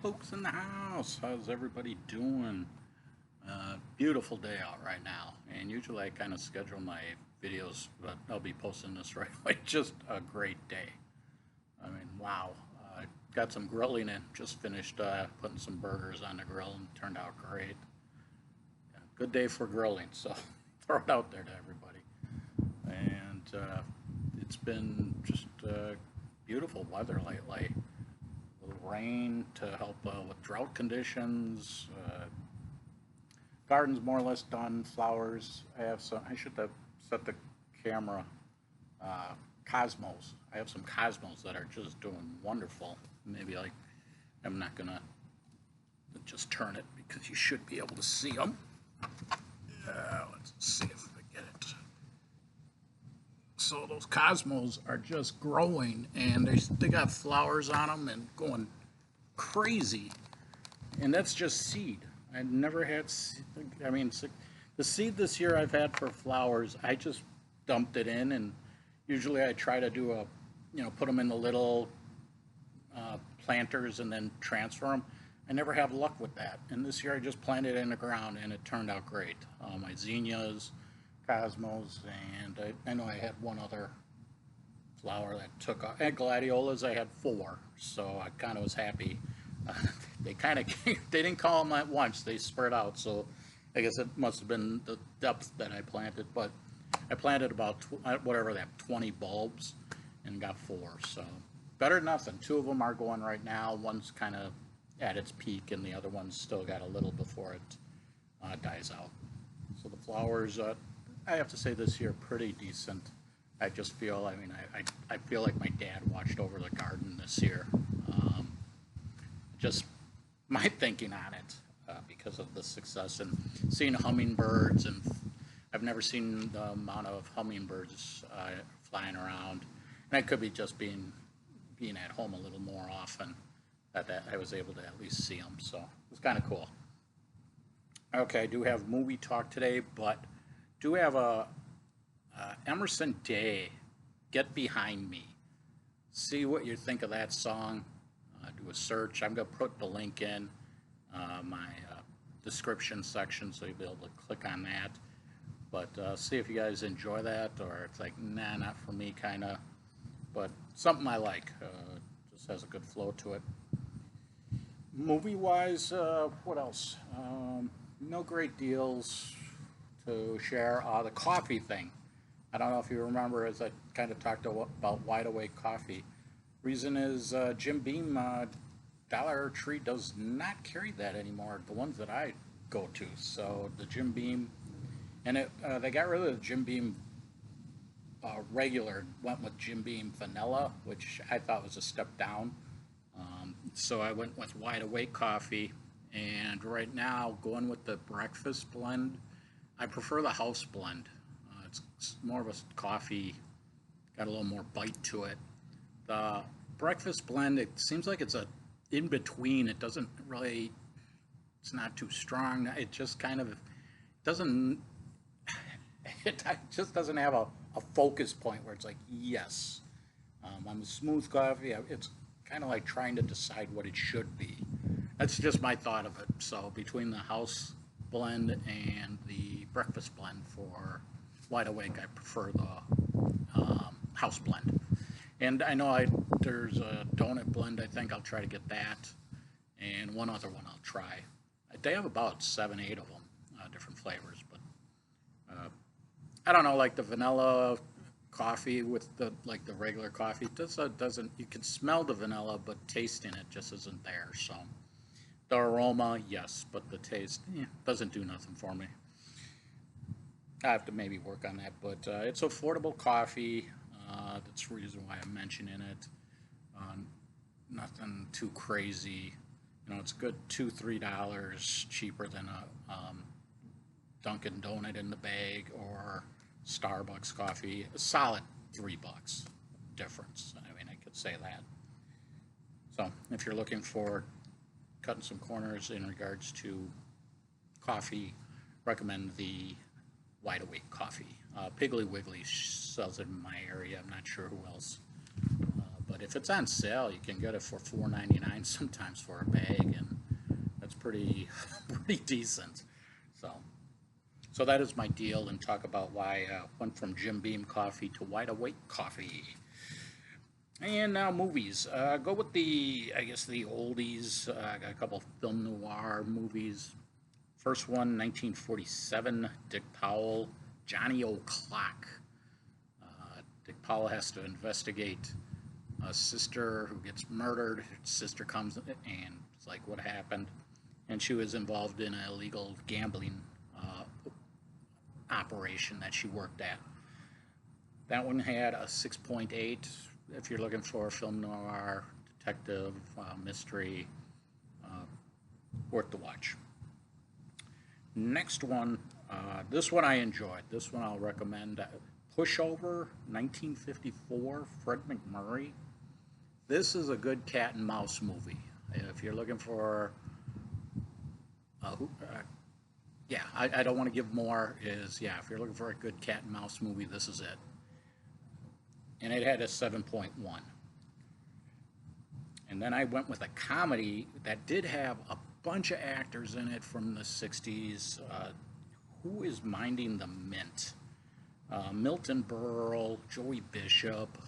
Fuchs in the house. How's everybody doing? Beautiful day out right now. And usually I kind of schedule my videos, but I'll be posting this right away. Just a great day. I mean, wow. Got some grilling in. Just finished putting some burgers on the grill and turned out great. Yeah, good day for grilling. So throw it out there to everybody. And it's been just beautiful weather lately. Little rain to help with drought conditions. Garden's more or less done. Flowers. I have some. I should have set the camera. Cosmos. I have some cosmos that are just doing wonderful. Maybe I'm not gonna just turn it because you should be able to see them. Let's see if I get it. So those cosmos are just growing, and they got flowers on them and going crazy. And that's just seed. I never had. I mean, the seed this year I've had for flowers, I just dumped it in, and usually I try to do put them in the little planters and then transfer them. I never have luck with that. And this year I just planted it in the ground, and it turned out great. My zinnias, cosmos, and I know I had one other flower that took off. And gladiolas, I had 4, so I kind of was happy. They kind of they didn't call them at once. They spread out, so I guess it must have been the depth that I planted. But I planted about 20 bulbs and got 4. So better than nothing. 2 of them are going right now. One's kind of at its peak, and the other one's still got a little before it dies out. So the flowers, I have to say this year, pretty decent. I just feel, I feel like my dad watched over the garden this year. Just my thinking on it because of the success and seeing hummingbirds, and I've never seen the amount of hummingbirds flying around, and I could be just being at home a little more often that I was able to at least see them, so it's kind of cool. Okay, I do have movie talk today, but do have a Emerson Day, Get Behind Me. See what you think of that song. Do a search. I'm going to put the link in my description section so you'll be able to click on that. But see if you guys enjoy that, or it's like, nah, not for me, kind of. But something I like. Just has a good flow to it. Movie-wise, what else? No great deals to share. The coffee thing. I don't know if you remember, as I kind of talked about Wide Awake coffee. Reason is Jim Beam Dollar Tree does not carry that anymore. The ones that I go to. So the Jim Beam, and they got rid of the Jim Beam regular. Went with Jim Beam Vanilla, which I thought was a step down. So I went with Wide Awake coffee, and right now going with the breakfast blend. I prefer the house blend. It's more of a coffee, got a little more bite to it. The breakfast blend, it seems like it's a in between. It doesn't really, it's not too strong. It just kind of doesn't, it just doesn't have a focus point where it's like, yes, I'm a smooth coffee. It's kind of like trying to decide what it should be. That's just my thought of it. So between the house blend and the breakfast blend for Wide Awake, I prefer the house blend. And I know there's a donut blend. I think I'll try to get that, and one other one I'll try. They have about 7, 8 of them, different flavors. But I don't know, like the vanilla coffee with the regular coffee. Doesn't you can smell the vanilla, but tasting it just isn't there. So the aroma, yes, but the taste doesn't do nothing for me. I have to maybe work on that, but it's affordable coffee. That's the reason why I'm mentioning it. Nothing too crazy. It's good $2, $3 cheaper than a Dunkin' Donut in the bag or Starbucks coffee. A solid $3 difference. I mean, I could say that. So if you're looking for cutting some corners in regards to coffee, recommend the Wide Awake coffee. Piggly Wiggly sells it in my area. I'm not sure who else, but but if it's on sale, you can get it for $4.99 sometimes for a bag, and that's pretty pretty decent. So so that is my deal, and talk about why I went from Jim Beam coffee to Wide Awake coffee. And now movies. Go with I guess the oldies. I got a couple of film noir movies. First one, 1947, Dick Powell, Johnny O'Clock. Dick Powell has to investigate a sister who gets murdered. Her sister comes and it's like, what happened? And she was involved in an illegal gambling operation that she worked at. That one had a 6.8. If you're looking for a film noir, detective, mystery, worth the watch. Next one, this one I enjoyed. This one I'll recommend. Pushover, 1954, Fred McMurray. This is a good cat and mouse movie. If you're looking for, yeah, I don't want to give more. Yeah, if you're looking for a good cat and mouse movie, this is it. And it had a 7.1. And then I went with a comedy that did have a bunch of actors in it from the 60s. Who is Minding the Mint? Milton Berle, Joey Bishop.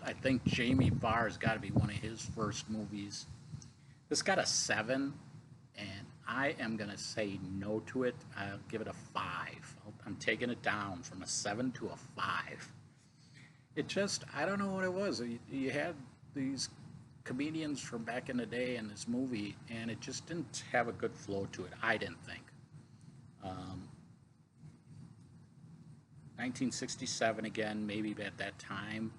I think Jamie Farr's got to be one of his first movies. This got a 7, and I am going to say no to it. I'll give it a 5. I'm taking it down from a 7 to a 5. It just, I don't know what it was. You had these comedians from back in the day in this movie, and it just didn't have a good flow to it, I didn't think. 1967 again, maybe at that time,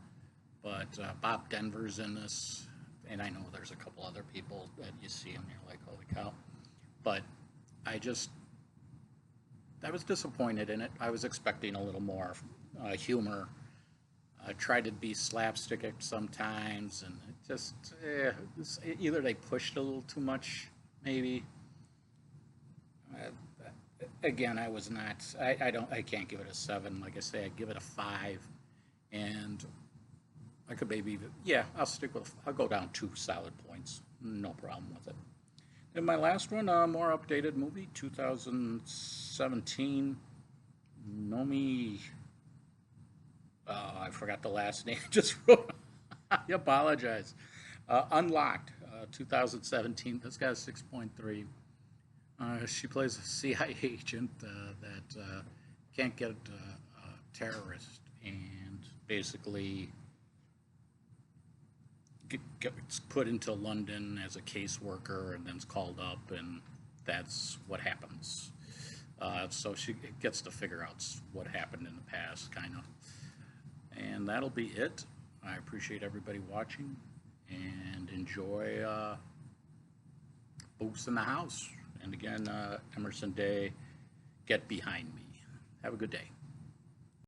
but Bob Denver's in this, and I know there's a couple other people that you see and you're like, holy cow. But I was disappointed in it. I was expecting a little more humor. I tried to be slapstick sometimes, and it just, either they pushed a little too much, maybe. Again, I was not, I can't give it a 7. Like I say, I give it a 5, and I could maybe, yeah, I'll go down 2 solid points. No problem with it. And my last one, more updated movie, 2017, Nomi, I forgot the last name, just wrote, I apologize. Unlocked, 2017, this got a 6.3. She plays a CIA agent that can't get a terrorist, and basically gets put into London as a caseworker, and then is called up, and that's what happens. So she gets to figure out what happened in the past, kind of. And that'll be it. I appreciate everybody watching, and enjoy Boots in the House. And again, Emerson Day, Get Behind Me. Have a good day.